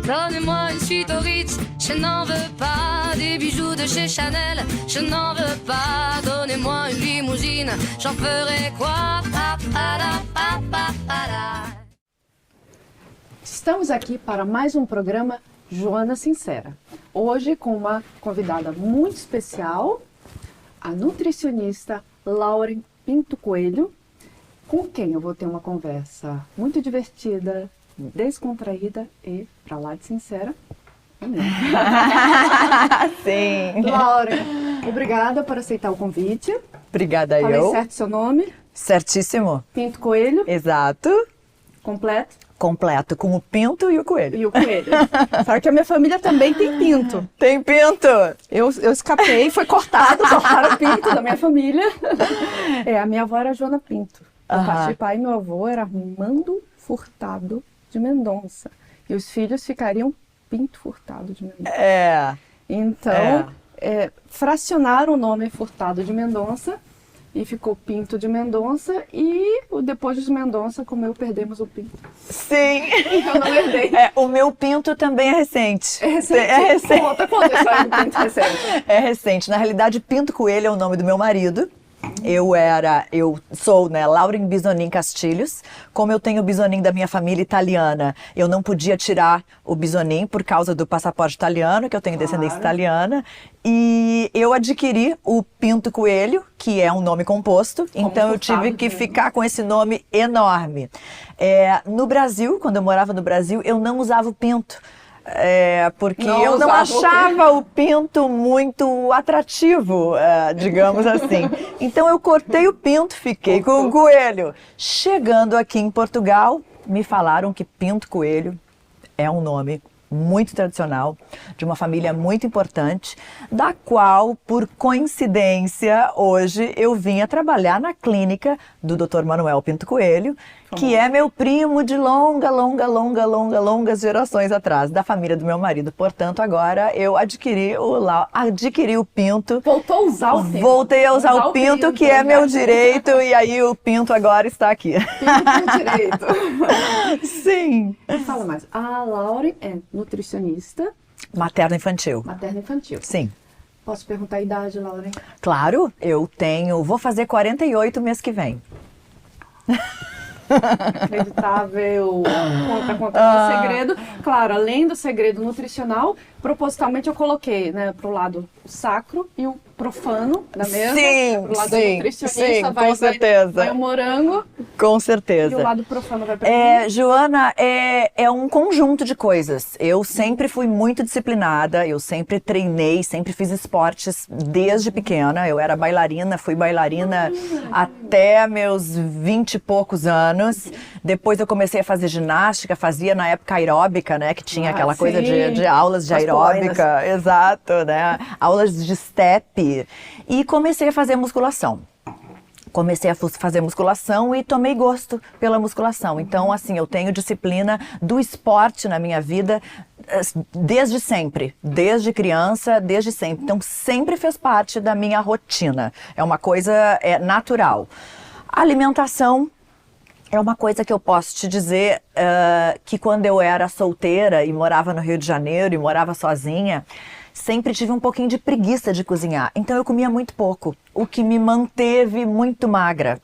Donnez-moi une suite au Ritz, je n'en veux pas. Des bijoux de chez Chanel, je n'en veux pas. Donnez-moi une limousine, j'en ferai quoi? Pa, para, pa, pa, para. Estamos aqui para mais um programa Joana Sincera. Hoje com uma convidada muito especial, a nutricionista Lauren Pinto Coelho, com quem eu vou ter uma conversa muito divertida, descontraída e pra lá de sincera. Sim. Lauren, obrigada por aceitar o convite. Obrigada. Falei eu. certo seu nome? Certíssimo. Pinto Coelho. Exato. Completo? Completo, com o pinto e o coelho. E o coelho. Sabe que a minha família também tem pinto. Tem pinto! Eu escapei, foi cortaram o pinto da minha família. A minha avó era Joana Pinto. Por parte de pai, meu avô era Armando Furtado de Mendonça. E os filhos ficariam Pinto Furtado de Mendonça. Então, fracionaram o nome Furtado de Mendonça e ficou Pinto de Mendonça, e depois dos Mendonça, como eu, perdemos o pinto. Sim! Eu não herdei. O meu pinto também é recente. É recente? É recente. Conta a história do pinto recente. É recente. Na realidade, Pinto Coelho é o nome do meu marido. Eu sou, Lauren Bisonin Castilhos. Como eu tenho o Bisonin da minha família italiana, eu não podia tirar o Bisonin por causa do passaporte italiano, que eu tenho descendência italiana. E eu adquiri o Pinto Coelho, que é um nome composto. Então eu tive que ficar com esse nome enorme. No Brasil, quando eu morava no Brasil, eu não usava o pinto. Porque eu não achava o pinto muito atrativo, digamos assim. Então eu cortei o pinto, fiquei com o coelho. Chegando aqui em Portugal, me falaram que Pinto Coelho é um nome muito tradicional, de uma família muito importante, da qual, por coincidência, hoje eu vim a trabalhar na clínica do Dr. Manuel Pinto Coelho, que é meu primo de longas gerações atrás, da família do meu marido. Portanto, agora eu adquiri o pinto. Voltou a usar o pinto. Voltei a usar o pinto, que é meu direito, e aí o pinto agora está aqui. Pinto direito. Sim. Fala mais. A Lauren é nutricionista. Materno-infantil. Materno-infantil. Sim. Posso perguntar a idade, Lauren? Claro, vou fazer 48 mês que vem. Acreditável. Conta o segredo. Claro, além do segredo nutricional, propositalmente eu coloquei, pro lado o sacro e o profano da mesa. Sim, pro lado sim, nutricionista, com certeza. Vai o morango. Com certeza. E o lado profano vai pra mim. Joana, é um conjunto de coisas. Eu sempre fui muito disciplinada, eu sempre treinei, sempre fiz esportes desde pequena. Eu era bailarina, fui bailarina até meus 20 e poucos anos. Depois eu comecei a fazer ginástica, fazia na época aeróbica, que tinha aquela coisa de aulas de aeróbica. Exato, aulas de step. E comecei a fazer musculação. Comecei a fazer musculação e tomei gosto pela musculação. Então, assim, eu tenho disciplina do esporte na minha vida desde sempre. Desde criança, desde sempre. Então, sempre fez parte da minha rotina. É uma coisa natural. A alimentação é uma coisa que eu posso te dizer que quando eu era solteira e morava no Rio de Janeiro e morava sozinha, sempre tive um pouquinho de preguiça de cozinhar. Então eu comia muito pouco, o que me manteve muito magra.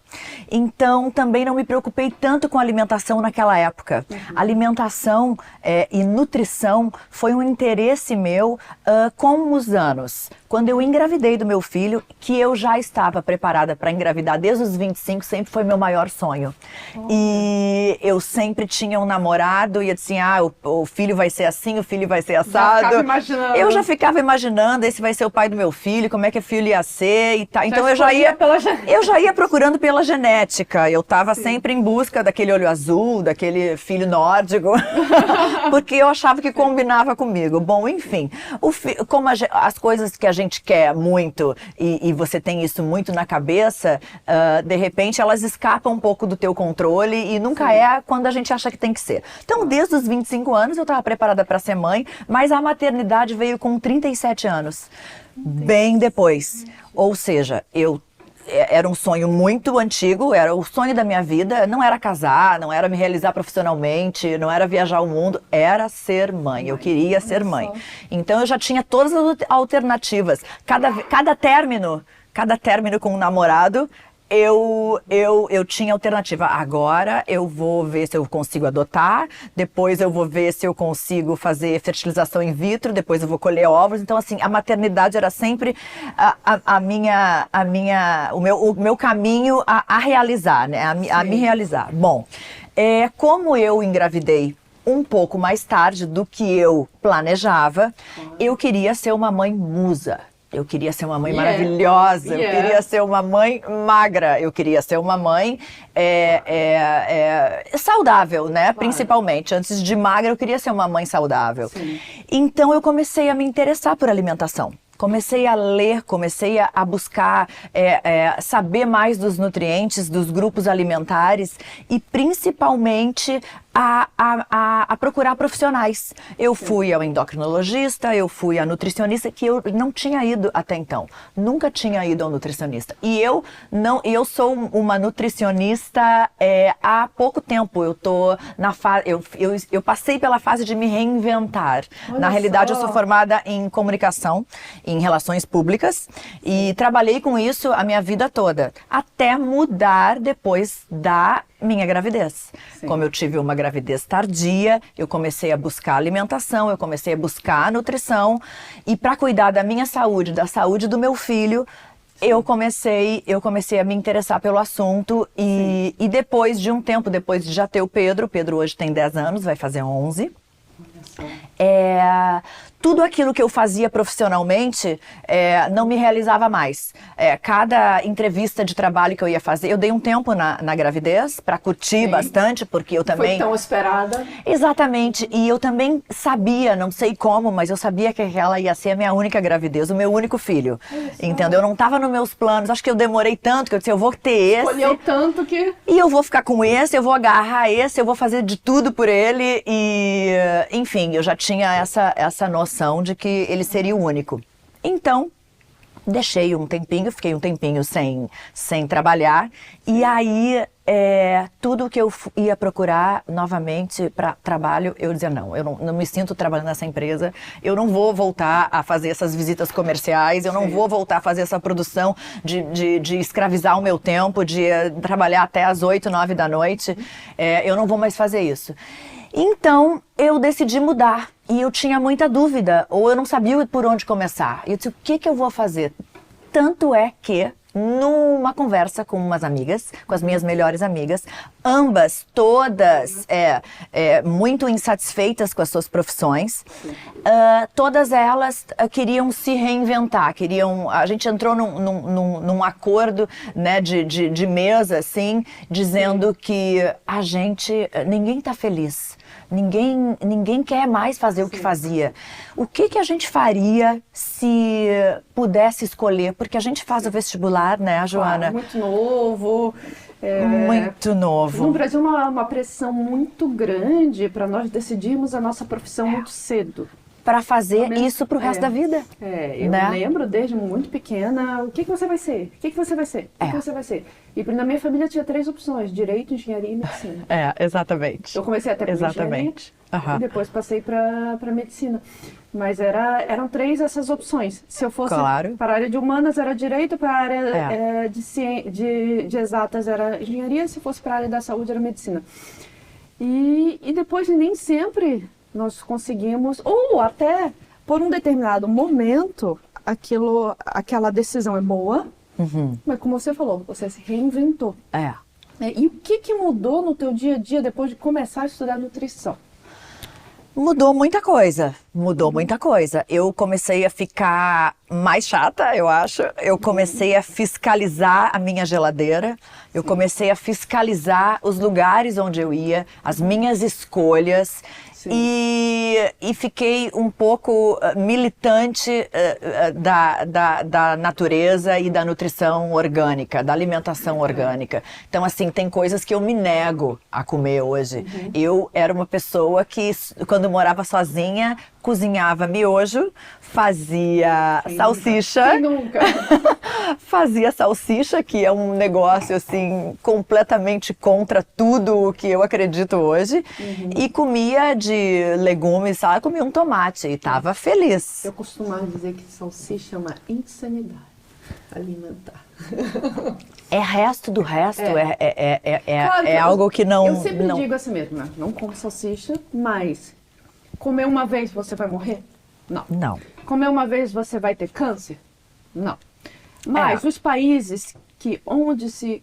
Então também não me preocupei tanto com alimentação naquela época. Alimentação e nutrição foi um interesse meu com os anos. Quando eu engravidei do meu filho, que eu já estava preparada para engravidar desde os 25, sempre foi meu maior sonho. E eu sempre tinha um namorado e eu disse assim, o filho vai ser assim, o filho vai ser assado. Eu já ficava imaginando, esse vai ser o pai do meu filho, como é que o filho ia ser e tal. Então eu já ia procurando pela genética. Eu estava sempre em busca daquele olho azul, daquele filho nórdico, porque eu achava que combinava comigo. Bom, enfim, como as coisas que a gente quer muito e você tem isso muito na cabeça, de repente elas escapam um pouco do teu controle e nunca é quando a gente acha que tem que ser. Então, desde os 25 anos eu estava preparada para ser mãe, mas a maternidade veio com 37 anos, bem depois. Ou seja, eu era um sonho muito antigo, era o sonho da minha vida, não era casar, não era me realizar profissionalmente, não era viajar o mundo, era ser mãe, eu queria ser mãe. Então eu já tinha todas as alternativas. Cada término com um namorado, eu tinha alternativa. Agora eu vou ver se eu consigo adotar, depois eu vou ver se eu consigo fazer fertilização in vitro, depois eu vou colher ovos. Então, assim, a maternidade era sempre o meu caminho a realizar, né? A me realizar. Bom, como eu engravidei um pouco mais tarde do que eu planejava, eu queria ser uma mãe musa. Eu queria ser uma mãe maravilhosa, eu queria ser uma mãe magra, eu queria ser uma mãe saudável, né? Claro. Principalmente. Antes de magra, eu queria ser uma mãe saudável. Sim. Então, eu comecei a me interessar por alimentação. Comecei a ler, comecei a buscar saber mais dos nutrientes, dos grupos alimentares e principalmente a procurar profissionais. Eu fui ao endocrinologista, eu fui à nutricionista, que eu não tinha ido até então. Nunca tinha ido ao nutricionista. E eu sou uma nutricionista há pouco tempo. Eu tô na fase, eu passei pela fase de me reinventar. Olha, na realidade, eu sou formada em comunicação, em relações públicas, e trabalhei com isso a minha vida toda, até mudar depois da minha gravidez. Sim. Como eu tive uma gravidez tardia, eu comecei a buscar alimentação, eu comecei a buscar nutrição, e para cuidar da minha saúde, da saúde do meu filho, eu comecei a me interessar pelo assunto e depois de um tempo, depois de já ter o Pedro hoje tem 10 anos, vai fazer 11. Tudo aquilo que eu fazia profissionalmente não me realizava mais. Cada entrevista de trabalho que eu ia fazer, eu dei um tempo na gravidez para curtir bastante, porque eu também... Foi tão esperada. Exatamente, e eu também sabia, não sei como, mas eu sabia que ela ia ser a minha única gravidez, o meu único filho. Entendeu? Eu não estava nos meus planos, acho que eu demorei tanto, que eu disse, eu vou ter esse. Escolheu tanto que... E eu vou ficar com esse, eu vou agarrar esse, eu vou fazer de tudo por ele e... Enfim, eu já tinha essa noção de que ele seria o único. Então, deixei um tempinho, fiquei um tempinho sem trabalhar, e aí tudo que eu ia procurar novamente para trabalho, eu dizia não, eu não me sinto trabalhando nessa empresa, eu não vou voltar a fazer essas visitas comerciais, eu não vou voltar a fazer essa produção de escravizar o meu tempo, de trabalhar até as 8, 9 da noite, eu não vou mais fazer isso. Então, eu decidi mudar e eu tinha muita dúvida, ou eu não sabia por onde começar. Eu disse, o que eu vou fazer? Tanto é que, numa conversa com umas amigas, com as minhas melhores amigas, ambas, todas muito insatisfeitas com as suas profissões, todas elas queriam se reinventar, a gente entrou num acordo, né, de mesa, assim, dizendo que ninguém está feliz. Ninguém quer mais fazer o que fazia. O que a gente faria se pudesse escolher? Porque a gente faz o vestibular, né, Joana? Muito novo. Muito novo. No Brasil, uma pressão muito grande para nós decidirmos a nossa profissão muito cedo. Para fazer isso pro resto da vida. Eu lembro desde muito pequena, o que você vai ser? O que você vai ser? O que você vai ser? E na minha família tinha 3 opções, direito, engenharia e medicina. Exatamente. Eu comecei até por engenharia e depois passei para medicina. Mas eram 3 essas opções. Se eu fosse para a área de humanas era direito, para a área de exatas era engenharia, se fosse para a área da saúde era medicina. E depois nem sempre nós conseguimos, ou até por um determinado momento, aquela decisão é boa, mas como você falou, você se reinventou. E o que mudou no teu dia a dia depois de começar a estudar nutrição? Mudou muita coisa. Eu comecei a ficar mais chata, eu acho. Eu comecei a fiscalizar a minha geladeira. Eu comecei a fiscalizar os lugares onde eu ia, as minhas escolhas. E fiquei um pouco militante da natureza e da nutrição orgânica, da alimentação orgânica. Então, assim, tem coisas que eu me nego a comer hoje. Eu era uma pessoa que, quando morava sozinha, cozinhava miojo, fazia salsicha, fazia salsicha, que é um negócio assim completamente contra tudo o que eu acredito hoje, e comia de legumes, sabe? Comia um tomate e tava feliz. Eu costumava dizer que salsicha é uma insanidade alimentar. É resto do resto, Claro que é algo que não... Eu sempre não... digo assim mesmo, né? Não como salsicha, mas comer uma vez você vai morrer? Não. Não. Comer uma vez você vai ter câncer? Não. Mas os países onde se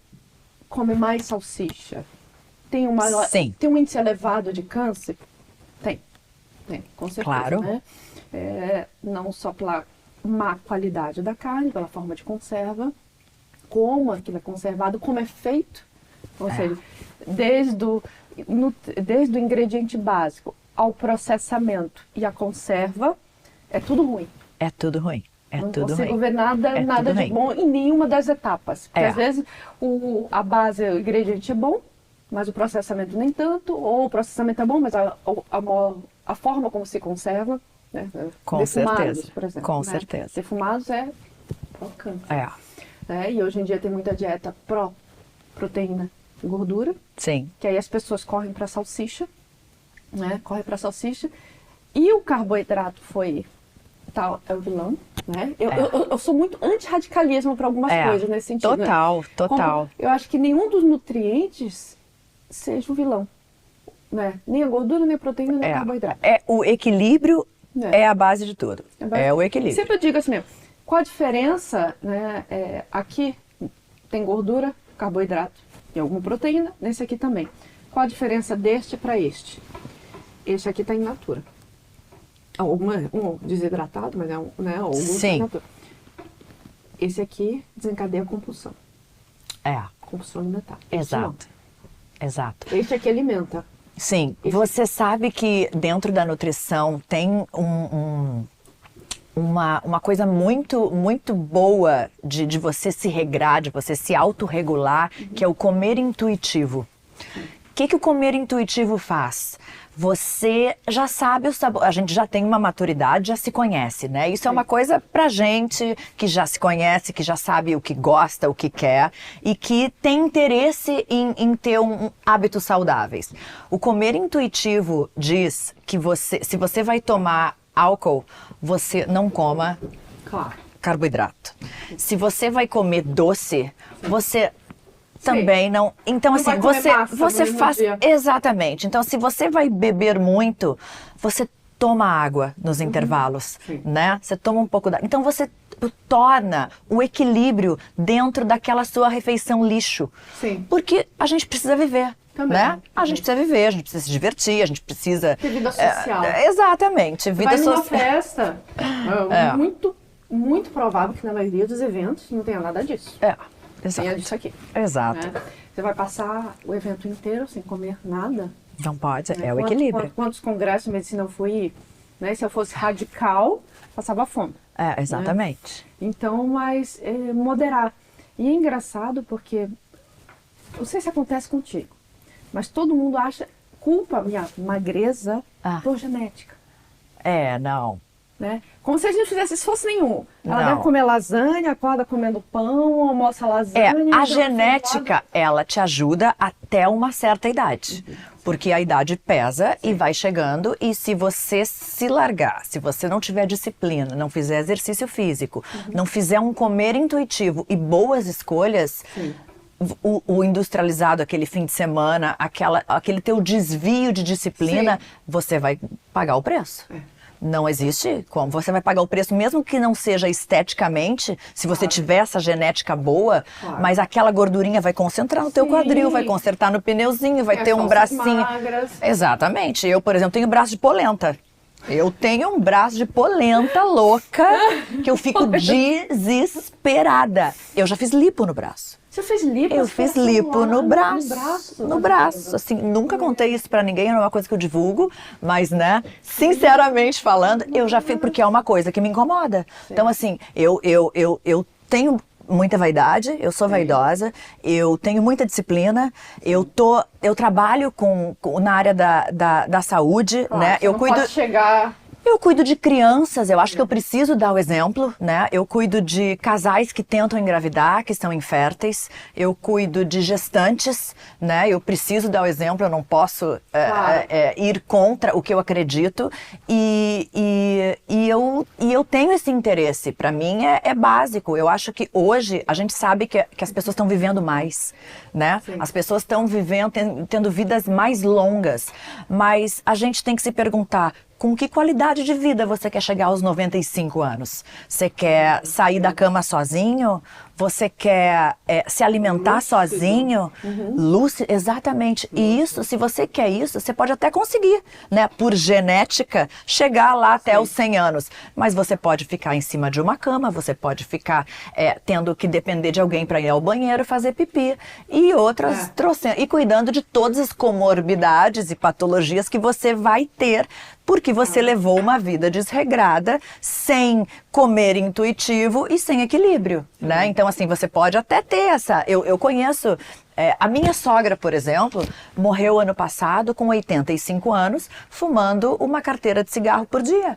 come mais salsicha tem um índice elevado de câncer? Tem, com certeza. Claro. Né? Não só pela má qualidade da carne, pela forma de conserva, como aquilo é conservado, como é feito. Ou seja, desde o ingrediente básico ao processamento e a conserva, é tudo ruim. É tudo ruim. Não consigo ver nada de ruim. bom em nenhuma das etapas. Porque às vezes a base, o ingrediente é bom, mas o processamento nem tanto, ou o processamento é bom, mas a forma como se conserva, né? Com Defumados, certeza. por exemplo. Com né? certeza. Defumados é pró-câncer. É. E hoje em dia tem muita dieta pró-proteína e gordura, Sim. que aí as pessoas correm para salsicha, né? E o carboidrato é o vilão, né? Eu sou muito anti-radicalismo para algumas coisas nesse sentido. Total, né? total. Eu acho que nenhum dos nutrientes seja o vilão, né? Nem a gordura, nem a proteína, nem o carboidrato. O equilíbrio é a base de tudo. É o equilíbrio. Sempre eu digo assim mesmo, qual a diferença, né? Aqui tem gordura, carboidrato e alguma proteína, nesse aqui também. Qual a diferença deste para este? Este aqui está in natura. Um desidratado, mas Sim. in natura. Esse aqui desencadeia a compulsão. Compulsão alimentar. Exato. Este aqui alimenta. Sim. Você sabe que dentro da nutrição tem uma coisa muito, muito boa de você se regrar, de você se autorregular, que é o comer intuitivo. O que o comer intuitivo faz? Você já sabe o sabor, a gente já tem uma maturidade, já se conhece, né? Isso é uma coisa pra gente que já se conhece, que já sabe o que gosta, o que quer e que tem interesse em ter hábitos saudáveis. O comer intuitivo diz que se você vai tomar álcool, você não coma carboidrato. Se você vai comer doce, você também não. Então, assim, você faz. Exatamente. Então, se você vai beber muito, você toma água nos intervalos, né? Você toma um pouco d'água. Então, você torna o equilíbrio dentro daquela sua refeição lixo. Sim. Porque a gente precisa viver. Também. Né? A gente precisa viver, a gente precisa se divertir, a gente precisa... Ter vida social. Exatamente, vida social. Vai numa festa, muito, muito provável que na maioria dos eventos não tenha nada disso. Exato. Tem isso aqui. Exato. Né? Você vai passar o evento inteiro sem comer nada. Não pode, Né? é o equilíbrio. Quantos congressos de medicina eu fui, né? Se eu fosse radical, passava fome. Exatamente. Né? Então, mas moderar. E é engraçado porque, não sei se acontece contigo, mas todo mundo culpa a minha magreza por genética. Não. Né? Como se a gente não fizesse esforço nenhum. Ela Não. deve comer lasanha, acorda comendo pão, almoça lasanha. A genética, ela te ajuda até uma certa idade. Porque a idade pesa e vai chegando, e se você se largar, se você não tiver disciplina, não fizer exercício físico, não fizer um comer intuitivo e boas escolhas, o industrializado, aquele fim de semana, aquele teu desvio de disciplina, você vai pagar o preço. Não existe como. Você vai pagar o preço, mesmo que não seja esteticamente, se você tiver essa genética boa, mas aquela gordurinha vai concentrar no teu quadril, vai consertar no pneuzinho, vai ter um bracinho. Magras. Exatamente. Eu, por exemplo, tenho braço de polenta. Eu tenho um braço de polenta louca que eu fico desesperada. Eu já fiz lipo no braço. Você fez lipo? Eu fiz lipo no braço. No braço. Assim, nunca contei isso pra ninguém, não é uma coisa que eu divulgo, mas, né, sinceramente falando, eu já fiz, porque é uma coisa que me incomoda. Então, assim, eu tenho muita vaidade, eu sou vaidosa, eu tenho muita disciplina, eu trabalho na área da saúde, né? Eu cuido. Pode chegar. Eu cuido de crianças, eu acho que eu preciso dar o exemplo, né? Eu cuido de casais que tentam engravidar, que são inférteis. Eu cuido de gestantes, né? Eu preciso dar o exemplo, eu não posso ir contra o que eu acredito. E eu tenho esse interesse. Para mim é básico. Eu acho que hoje a gente sabe que as pessoas estão vivendo mais, né? Sim. As pessoas estão vivendo, tendo vidas mais longas. Mas a gente tem que se perguntar: com que qualidade de vida você quer chegar aos 95 anos? Você quer sair da cama sozinho? Você quer se alimentar lúcido. Sozinho? Lúcido, exatamente. E isso, se você quer isso, você pode até conseguir, né? Por genética, chegar lá até os 100 anos. Mas você pode ficar em cima de uma cama, você pode ficar tendo que depender de alguém para ir ao banheiro fazer pipi. E outras, e cuidando de todas as comorbidades e patologias que você vai ter, porque você levou uma vida desregrada, sem comer intuitivo e sem equilíbrio, né? Então, assim, você pode até ter essa... Eu conheço... a minha sogra, por exemplo, morreu ano passado com 85 anos, fumando uma carteira de cigarro por dia.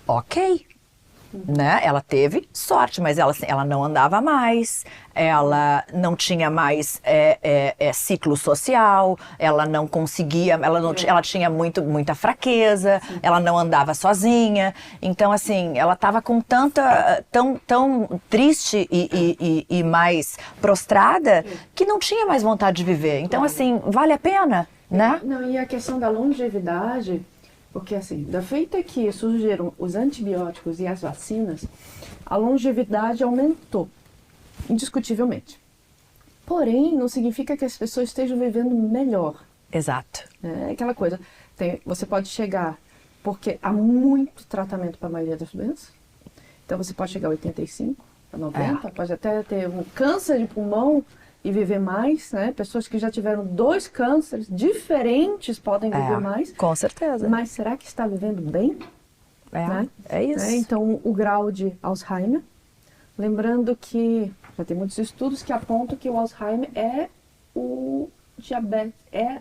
Ok. Né? Ela teve sorte, mas ela não andava mais, ela não tinha mais ciclo social, ela não conseguia, ela tinha muita fraqueza, ela não andava sozinha. Então, assim, ela estava com tão triste e mais prostrada que não tinha mais vontade de viver. Então, assim, vale a pena, né? Não, e a questão da longevidade... Porque, assim, da feita que surgiram os antibióticos e as vacinas, a longevidade aumentou, indiscutivelmente. Porém, não significa que as pessoas estejam vivendo melhor. Exato. É aquela coisa, você pode chegar, porque há muito tratamento para a maioria das doenças. Então, você pode chegar a 85, a 90, pode até ter um câncer de pulmão e viver mais, né? Pessoas que já tiveram 2 cânceres diferentes podem viver mais. Com certeza. Mas será que está vivendo bem? Né? É isso. Então, o grau de Alzheimer. Lembrando que já tem muitos estudos que apontam que o Alzheimer é o diabetes, é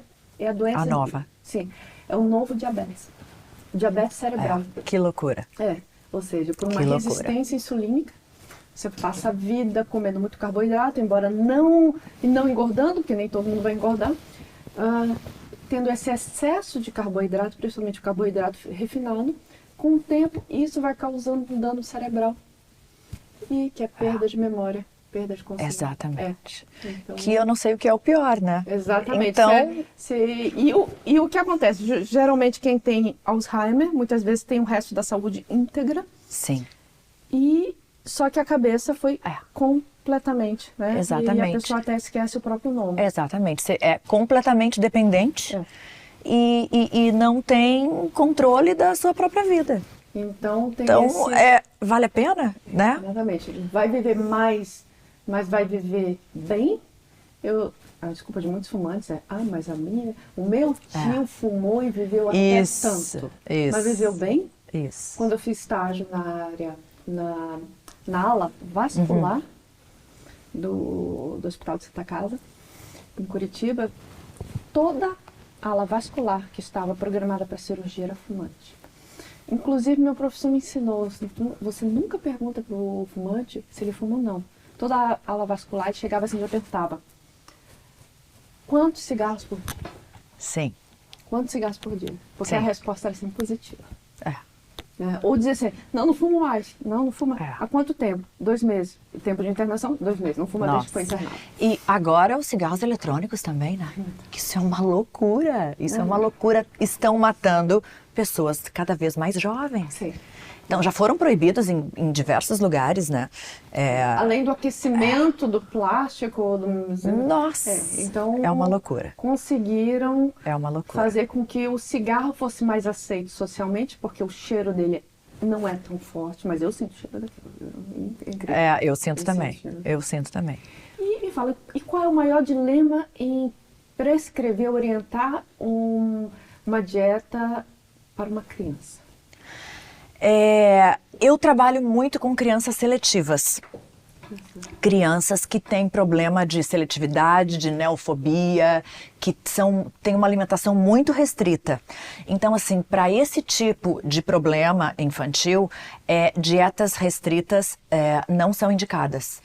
a doença... A nova. Sim, é o novo diabetes. Diabetes cerebral. Que loucura. Ou seja, por uma resistência insulínica. Você passa a vida comendo muito carboidrato, embora não engordando, porque nem todo mundo vai engordar, tendo esse excesso de carboidrato, principalmente o carboidrato refinado, com o tempo isso vai causando um dano cerebral, e que é perda de memória, perda de consciência. Exatamente. Então, que eu não sei o que é o pior, né? Exatamente. Então... E o que acontece? Geralmente quem tem Alzheimer, muitas vezes tem o resto da saúde íntegra. Sim. Só que a cabeça foi completamente, né? Exatamente. E a pessoa até esquece o próprio nome. Exatamente. Você é completamente dependente e não tem controle da sua própria vida. Então, vale a pena, né? Exatamente. Vai viver mais, mas vai viver bem. A desculpa de muitos fumantes mas o meu tio fumou e viveu até tanto. Mas viveu bem? Isso. Quando eu fiz estágio na área... Na ala vascular do Hospital de Santa Casa, em Curitiba, toda a ala vascular que estava programada para cirurgia era fumante. Inclusive, meu professor me ensinou, você nunca pergunta para o fumante se ele fuma ou não. Toda a ala vascular chegava assim, já perguntava, quantos cigarros por dia? Sim. Quantos cigarros por dia? Porque Sim. A resposta era sempre positiva. Ou dizer assim, não fumo mais. Não fumo. Há quanto tempo? 2 meses. O tempo de internação? 2 meses. Não fuma desde que foi internado. E agora os cigarros eletrônicos também, né? Isso é uma loucura. Isso é uma loucura. Estão matando pessoas cada vez mais jovens. Sim. Então, já foram proibidos em diversos lugares, né? Além do aquecimento do plástico. Nossa! Então, é uma loucura. Conseguiram fazer com que o cigarro fosse mais aceito socialmente, porque o cheiro dele não é tão forte, mas eu sinto o cheiro daquilo. Eu sinto também. Eu sinto também. E me fala, e qual é o maior dilema em prescrever, orientar uma dieta para uma criança? Eu trabalho muito com crianças seletivas. Crianças que têm problema de seletividade, de neofobia, que têm uma alimentação muito restrita. Então, assim, para esse tipo de problema infantil, dietas restritas não são indicadas.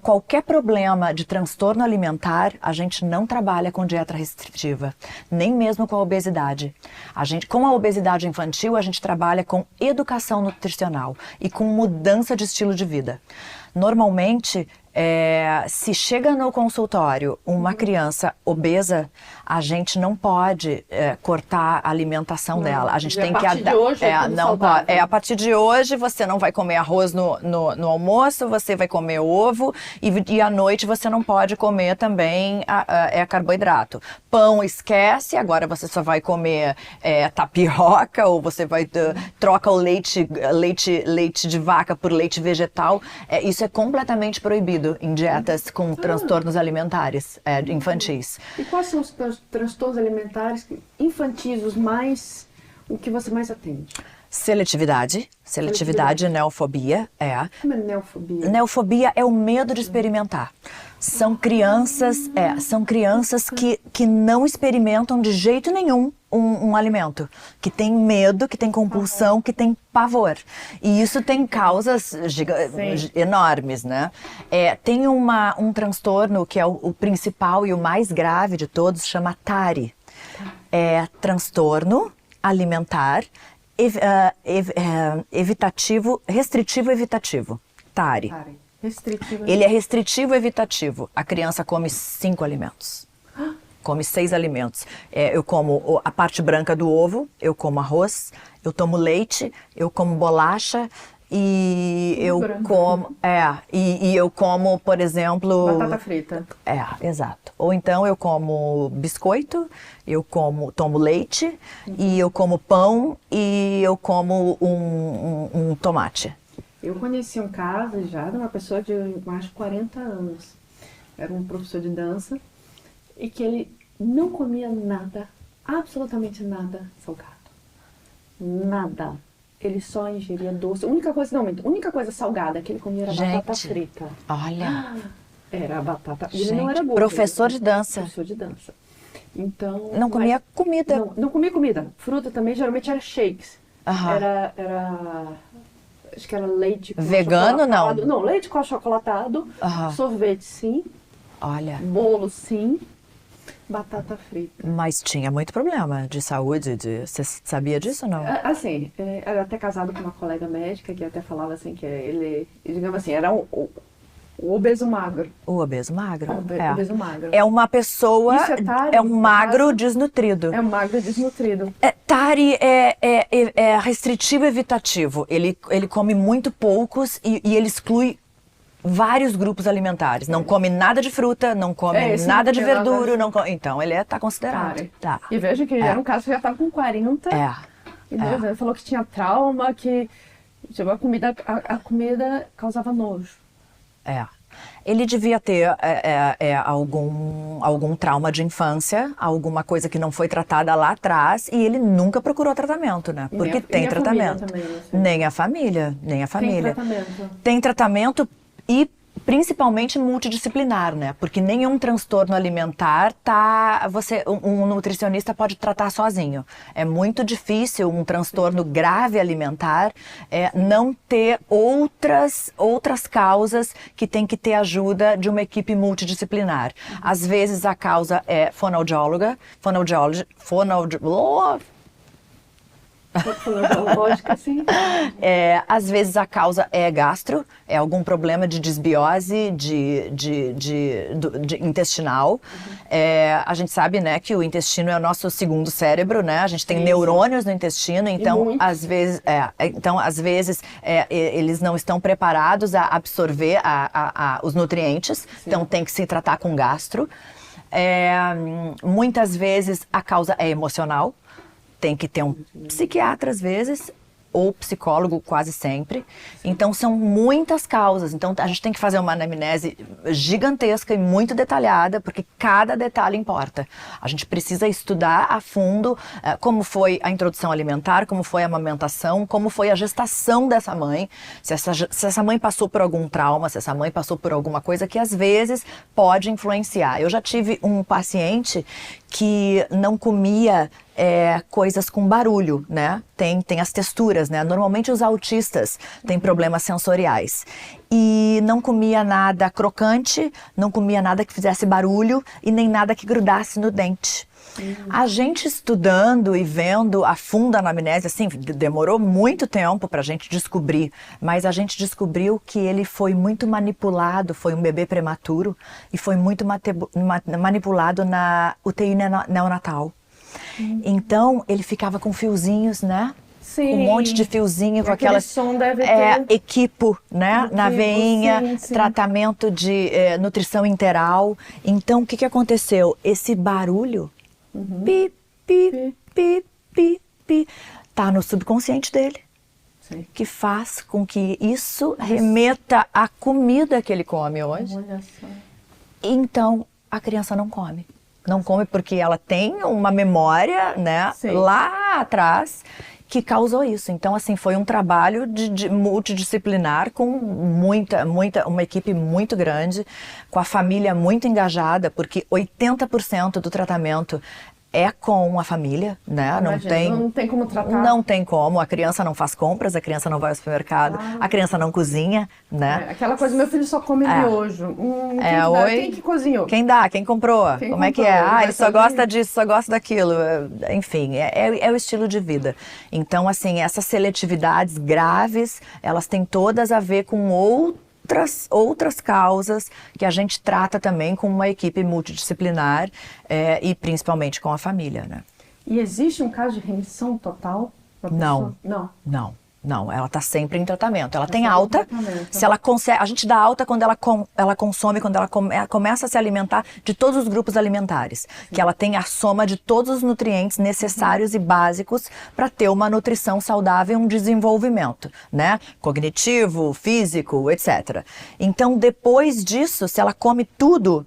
Qualquer problema de transtorno alimentar, a gente não trabalha com dieta restritiva, nem mesmo com a obesidade. Com a obesidade infantil, a gente trabalha com educação nutricional e com mudança de estilo de vida. Normalmente, se chega no consultório uma criança obesa, a gente não pode cortar a alimentação dela. A gente tem que a partir de hoje você não vai comer arroz no almoço, você vai comer ovo e à noite você não pode comer também carboidrato. Pão esquece, agora você só vai comer tapioca ou você vai troca o leite de vaca por leite vegetal. Isso é completamente proibido em dietas com transtornos alimentares infantis. E quais são os transtornos alimentares infantis, o que você mais atende? Seletividade e neofobia. Como é neofobia? Neofobia é o medo de experimentar. São crianças que não experimentam de jeito nenhum um alimento, que tem medo, que tem compulsão, que tem pavor. E isso tem causas enormes, né? Tem um transtorno que é o principal e o mais grave de todos, chama TARI. Transtorno alimentar restritivo evitativo. TARI. Ele é restritivo evitativo. A criança come 5 alimentos. Come 6 alimentos. Eu como a parte branca do ovo, eu como arroz, eu tomo leite, eu como bolacha e eu como... E eu como, por exemplo... Batata frita. Exato. Ou então eu como biscoito, tomo leite, e eu como pão e eu como um tomate. Eu conheci um caso já de uma pessoa de mais de 40 anos. Era um professor de dança e que ele não comia nada, absolutamente nada salgado. Nada. Ele só ingeria doce. A única coisa salgada que ele comia era batata frita. Olha. Era batata. E ele não era gordo. Professor de dança. Professor de dança. Então. Não comia comida. Não comia comida. Fruta também, geralmente era shakes. Era acho que era leite com vegano, não? Não, leite com achocolatado, sorvete sim, olha, bolo sim, batata frita. Mas tinha muito problema de saúde, você sabia disso ou não? Assim, era até casado com uma colega médica que até falava assim que ele, digamos assim, era o obeso magro. O obeso magro. Obeso magro. É uma pessoa, TARI, um magro desnutrido. É um magro desnutrido. TARI é restritivo evitativo. Ele come muito poucos e ele exclui vários grupos alimentares. Não come nada de fruta, não come nada de verdura. Não come... Então, ele está considerado. Tá. E veja que era um caso que já estava com 40. Ele falou que tinha trauma, que tipo, a comida causava nojo. Ele devia ter algum trauma de infância, alguma coisa que não foi tratada lá atrás, e ele nunca procurou tratamento, né? Porque tem tratamento. Também, assim. Nem a família. Tem tratamento e principalmente multidisciplinar, né? Porque nenhum transtorno alimentar um nutricionista pode tratar sozinho. É muito difícil um transtorno grave alimentar não ter outras causas que tem que ter ajuda de uma equipe multidisciplinar. Às vezes a causa é fonoaudióloga, Lógica, sim. Às vezes a causa é gastro, é algum problema de desbiose de intestinal. A gente sabe, né, que o intestino é o nosso segundo cérebro, né? A gente tem neurônios no intestino, então às vezes, eles não estão preparados a absorver os nutrientes, então tem que se tratar com gastro. Muitas vezes a causa é emocional. Tem que ter um psiquiatra às vezes, ou psicólogo quase sempre. Então são muitas causas. Então a gente tem que fazer uma anamnese gigantesca e muito detalhada, porque cada detalhe importa. A gente precisa estudar a fundo como foi a introdução alimentar, como foi a amamentação, como foi a gestação dessa mãe, se essa mãe passou por algum trauma, se essa mãe passou por alguma coisa que às vezes pode influenciar. Eu já tive um paciente que não comia coisas com barulho, né? Tem as texturas, né? Normalmente os autistas têm problemas sensoriais. E não comia nada crocante, não comia nada que fizesse barulho e nem nada que grudasse no dente. A gente estudando e vendo a fundo a anamnese, assim, demorou muito tempo pra gente descobrir, mas a gente descobriu que ele foi muito manipulado, foi um bebê prematuro e foi muito manipulado na UTI neonatal. Então, ele ficava com fiozinhos, né? Sim. Um monte de fiozinho com Aquele aquela som deve ter... equipo, né? Na veinha, sim, sim. tratamento de nutrição interal. Então, o que aconteceu? Esse barulho, pi, pi, pi, pi, pi, tá no subconsciente dele. Sim. Que faz com que isso remeta à comida que ele come hoje. Olha só. Então, a criança não come. Não come porque ela tem uma memória, né, Sim. lá atrás, que causou isso. Então, assim, foi um trabalho de multidisciplinar com uma equipe muito grande, com a família muito engajada, porque 80% do tratamento é com a família, né? Imagina, não tem como tratar. Não tem como. A criança não faz compras, a criança não vai ao supermercado, a criança não cozinha, né? Aquela coisa, meu filho só come miojo. Quem que cozinhou? Quem dá? Quem comprou? Como é que é? comprou? Ele só gosta disso, só gosta daquilo. Enfim, é o estilo de vida. Então, assim, essas seletividades graves, elas têm todas a ver com outras causas que a gente trata também com uma equipe multidisciplinar e principalmente com a família, né? E existe um caso de remissão total? Não. Não. Não, ela está sempre em tratamento. Ela tem sempre em alta, tratamento. se ela consegue, a gente dá alta quando ela consome, quando ela começa a se alimentar de todos os grupos alimentares. Que ela tem a soma de todos os nutrientes necessários e básicos para ter uma nutrição saudável e um desenvolvimento, né? Cognitivo, físico, etc. Então, depois disso, se ela come tudo,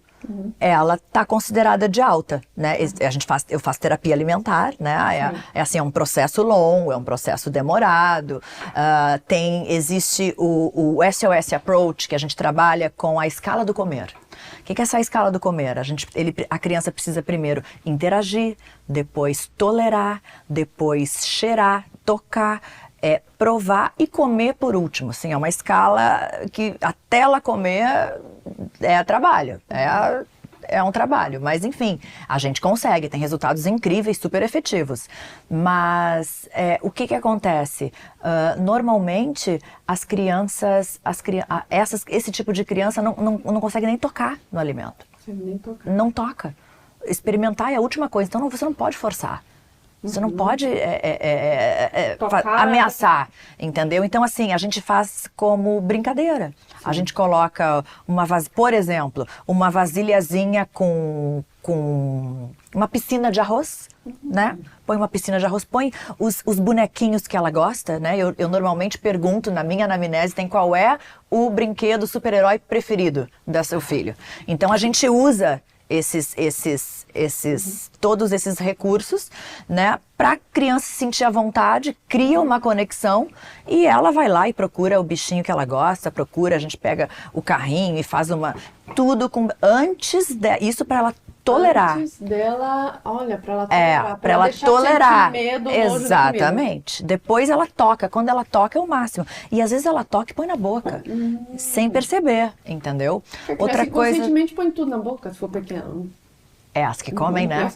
ela está considerada de alta, né? Eu faço terapia alimentar, né? É um processo longo, é um processo demorado. Existe o SOS Approach, que a gente trabalha com a escala do comer. O que é essa escala do comer? A criança precisa primeiro interagir, depois tolerar, depois cheirar, tocar, provar e comer por último. Assim, é uma escala que até ela comer é trabalho, é um trabalho. Mas enfim, a gente consegue, tem resultados incríveis, super efetivos. Mas o que acontece? Normalmente as crianças, esse tipo de criança não consegue nem tocar no alimento. Nem tocar. Não toca. Experimentar é a última coisa, então você não pode forçar. Você não pode ameaçar, entendeu? Então, assim, a gente faz como brincadeira. Sim. A gente coloca por exemplo, uma vasilhazinha com uma piscina de arroz, né? Põe uma piscina de arroz, põe os bonequinhos que ela gosta, né? Eu normalmente pergunto na minha anamnese, qual é o brinquedo super-herói preferido do seu filho. Então, a gente usa todos esses recursos, né, para a criança se sentir à vontade, cria uma conexão e ela vai lá e procura o bichinho que ela gosta, a gente pega o carrinho e faz tudo isso para ela tolerar. Antes dela, olha, para ela tolerar. Para ela tolerar. Medo, exatamente. Depois ela toca. Quando ela toca é o máximo. E às vezes ela toca e põe na boca, sem perceber, entendeu? Outra coisa. Conscientemente põe tudo na boca, se for pequeno. As que comem, né? As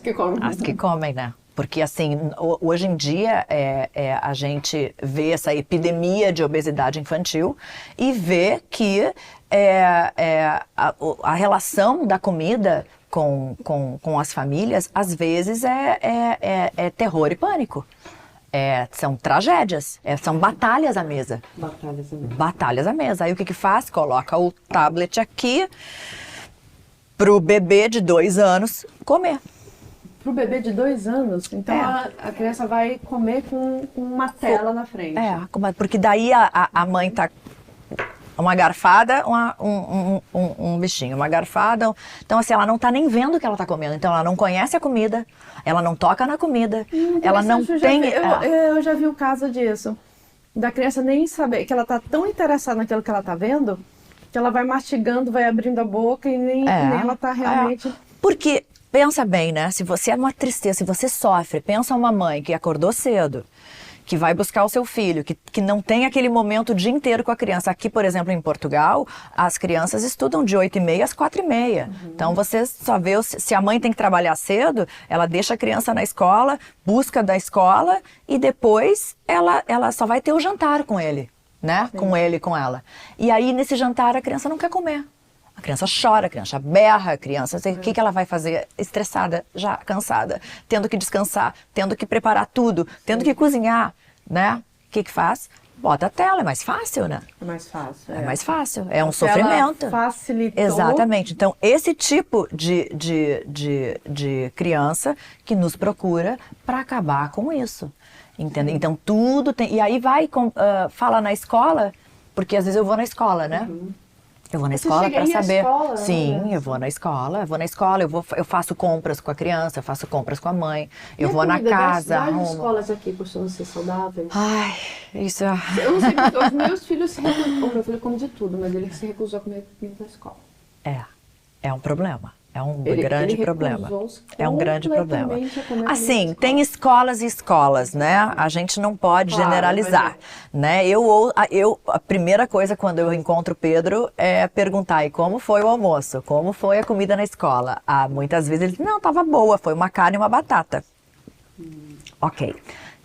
que comem, né? Porque, assim, hoje em dia a gente vê essa epidemia de obesidade infantil e vê que a relação da comida com as famílias, às vezes, é terror e pânico. São tragédias, são batalhas à mesa. Batalhas à mesa. Aí o que faz? Coloca o tablet aqui pro bebê de 2 anos comer. Pro bebê de 2 anos, então a criança vai comer com uma tela na frente. Porque daí a mãe tá uma garfada, um bichinho, uma garfada. Então, assim, ela não tá nem vendo o que ela tá comendo. Então, ela não conhece a comida, ela não toca na comida, ela não tem... Eu já vi o caso disso. Da criança nem saber, que ela tá tão interessada naquilo que ela tá vendo, que ela vai mastigando, vai abrindo a boca e nem ela tá realmente... Porque, pensa bem, né? Se você é uma tristeza, se você sofre, pensa uma mãe que acordou cedo, que vai buscar o seu filho, que não tem aquele momento o dia inteiro com a criança. Aqui, por exemplo, em Portugal, as crianças estudam de 8h30 às 4h30. Então, você só vê, se a mãe tem que trabalhar cedo, ela deixa a criança na escola, busca da escola e depois ela só vai ter o jantar com ele, né? Sim. Com ele e com ela. E aí, nesse jantar, a criança não quer comer. A criança chora, a criança berra, a criança... O que ela vai fazer? Estressada, já cansada, tendo que descansar, tendo que preparar tudo, tendo que cozinhar, né? O que faz? Bota a tela, é mais fácil, né? É mais fácil. É mais fácil, é um sofrimento. Facilitou. Exatamente. Então, esse tipo de criança que nos procura para acabar com isso. Entendeu? Então, tudo tem... E aí vai, fala na escola, porque às vezes eu vou na escola, né? Eu vou na escola para saber. Escola, sim, né? eu vou na escola, eu faço compras com a criança, eu faço compras com a mãe, eu vou na casa, Várias escolas aqui costumam ser saudáveis. Ai, isso é... Eu não sei porque os meus filhos se recusam. O meu filho come de tudo, mas ele se recusou a comer comida da escola. É um problema. É um grande problema. É um grande problema. Assim, tem escolas e escolas, né? A gente não pode generalizar, né? A primeira coisa quando eu encontro o Pedro é perguntar, e como foi o almoço? Como foi a comida na escola? Muitas vezes ele diz, não, tava boa, foi uma carne e uma batata. Ok.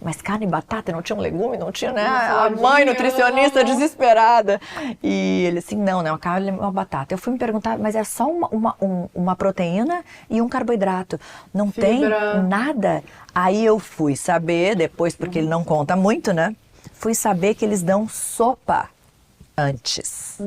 Mas carne e batata, não tinha um legume, não tinha, né? A mãe nutricionista desesperada. E ele assim, não, uma carne e uma batata. Eu fui me perguntar, mas é só uma proteína e um carboidrato. Não tem nada? Aí eu fui saber, depois, porque ele não conta muito, né? Fui saber que eles dão sopa antes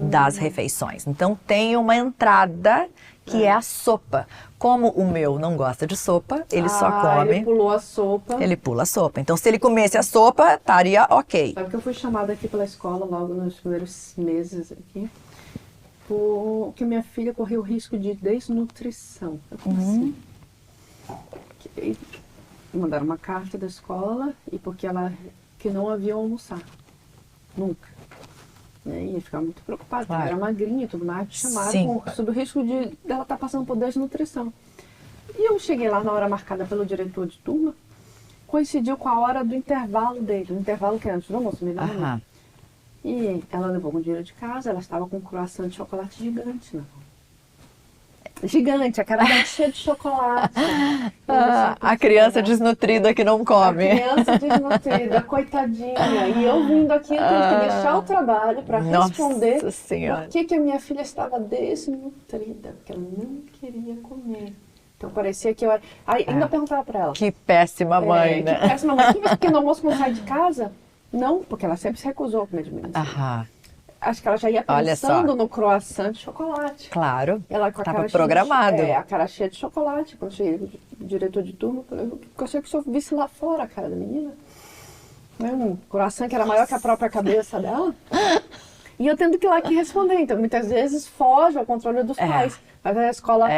das refeições. Então tem uma entrada que é a sopa. Como o meu não gosta de sopa, ele só come... Ele pulou a sopa. Ele pula a sopa. Então, se ele comesse a sopa, estaria ok. Sabe que eu fui chamada aqui pela escola logo nos primeiros meses aqui, porque minha filha correu o risco de desnutrição. Assim. Mandaram uma carta da escola e porque ela que não havia almoçar. Nunca. E ia ficar muito preocupada, porque ela era magrinha e tudo mais, chamaram sobre o risco dela estar passando por desnutrição. E eu cheguei lá na hora marcada pelo diretor de turma, coincidiu com a hora do intervalo dele, o intervalo que é antes do almoço, meio da manhã. E ela levou um dinheiro de casa, ela estava com um croissant de chocolate gigante na mão. Gigante, a cara dela cheia de chocolate. A criança desnutrida que não come. A criança desnutrida, coitadinha. E eu vindo aqui, eu tenho que deixar o trabalho para responder por que a minha filha estava desnutrida, porque ela não queria comer. Então parecia que eu era... ainda perguntava para ela. Que péssima mãe, né? Que péssima mãe. Porque no almoço quando sai de casa? Não, porque ela sempre se recusou a comer de manhã. Acho que ela já ia pensando no croissant de chocolate. Claro, ela estava programado. A cara cheia de chocolate. Quando cheguei o diretor de turma, eu achei que se eu visse lá fora a cara da menina. Um croissant que era maior que a própria cabeça dela. E eu tendo que ir lá aqui responder. Então, muitas vezes foge ao controle dos pais. Mas a escola...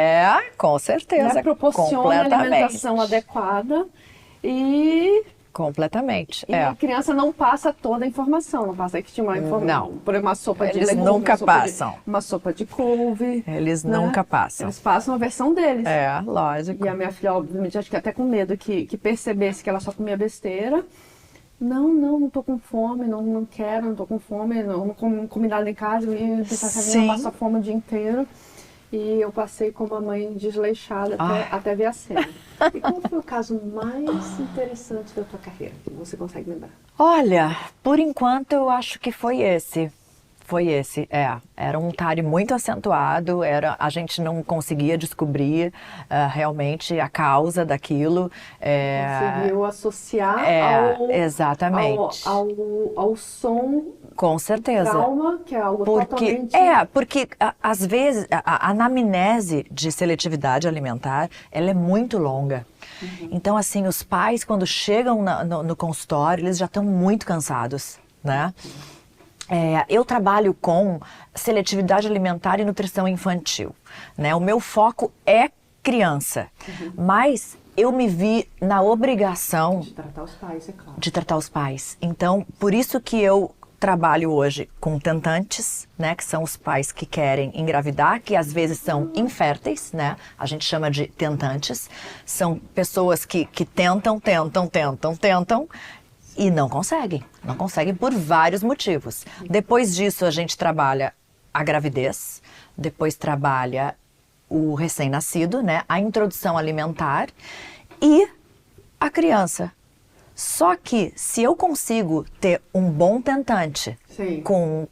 com certeza. Proporciona alimentação adequada e... Completamente. E a criança não passa toda a informação, não passa que tinha uma informação. Não. Por uma sopa de legume, nunca passam. Uma sopa de couve. Eles nunca passam. Eles passam a versão deles. Lógico. E a minha filha, obviamente, acho que até com medo que percebesse que ela só comia besteira. Não tô com fome, não quero, não tô com fome, não comi nada em casa, e pensar que a menina passa fome o dia inteiro. E eu passei como a mãe desleixada até ver a cena. E qual foi o caso mais interessante da tua carreira, que você consegue lembrar? Olha, por enquanto eu acho que foi esse. Foi esse, era um talhe muito acentuado, a gente não conseguia descobrir realmente a causa daquilo. Conseguiu associar exatamente. ao som. Com certeza. Trauma, que é algo totalmente... Porque às vezes a anamnese de seletividade alimentar, ela é muito longa. Então, assim, os pais, quando chegam no consultório, eles já estão muito cansados, né? Eu trabalho com seletividade alimentar e nutrição infantil, né? O meu foco é criança, mas eu me vi na obrigação de tratar os pais, é claro. De tratar os pais. Então, por isso que eu trabalho hoje com tentantes, né, que são os pais que querem engravidar, que às vezes são inférteis, né, a gente chama de tentantes, são pessoas que tentam e não conseguem por vários motivos. Depois disso a gente trabalha a gravidez, depois trabalha o recém-nascido, né, a introdução alimentar e a criança. Só que se eu consigo ter um bom tentante com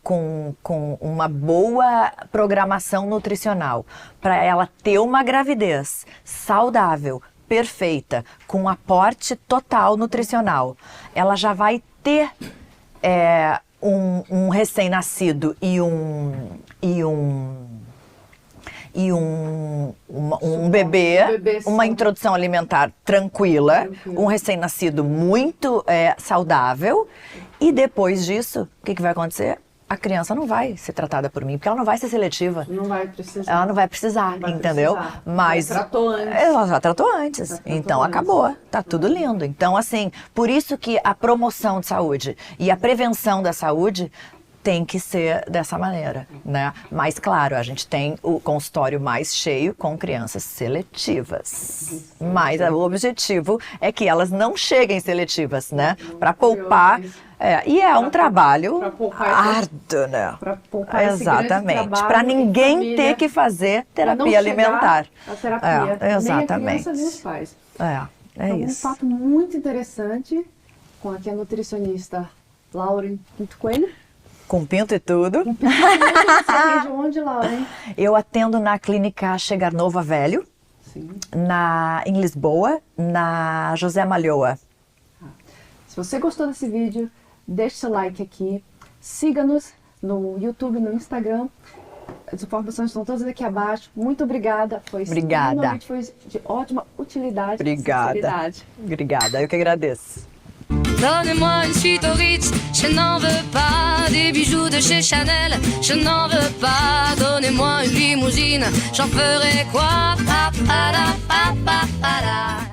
uma boa programação nutricional para ela ter uma gravidez saudável, perfeita, com um aporte total nutricional, ela já vai ter um recém-nascido e um bebê, uma introdução alimentar tranquila, um recém-nascido muito saudável, e depois disso, o que vai acontecer? A criança não vai ser tratada por mim, porque ela não vai ser seletiva. Não vai precisar. Ela não vai precisar, entendeu? Mas ela já tratou antes. Então acabou. Tá tudo lindo. Então, assim, por isso que a promoção de saúde e a prevenção da saúde tem que ser dessa maneira, né? Mas, claro, a gente tem o consultório mais cheio com crianças seletivas. Mas o objetivo é que elas não cheguem seletivas, né? Para poupar. E é um trabalho árduo, né? Para poupar exatamente. Para ninguém ter que fazer terapia alimentar. A terapia. Exatamente. Nem a criança, nem os pais. É isso. Um fato muito interessante com aqui a nutricionista Lauren Pinto Coelho. Com pinto e tudo. Você atende onde, Lauren? Eu atendo na clínica Chegar Nova Velho, em Lisboa, na José Malhoa. Se você gostou desse vídeo, deixe seu like aqui, siga-nos no YouTube, no Instagram. As informações estão todas aqui abaixo. Muito obrigada. Foi de ótima utilidade. Obrigada, eu que agradeço. Donnez-moi une suite au Ritz, je n'en veux pas. Des bijoux de chez Chanel, je n'en veux pas. Donnez-moi une limousine, j'en ferai quoi? Pa, pa, da, pa, pa, pa, da.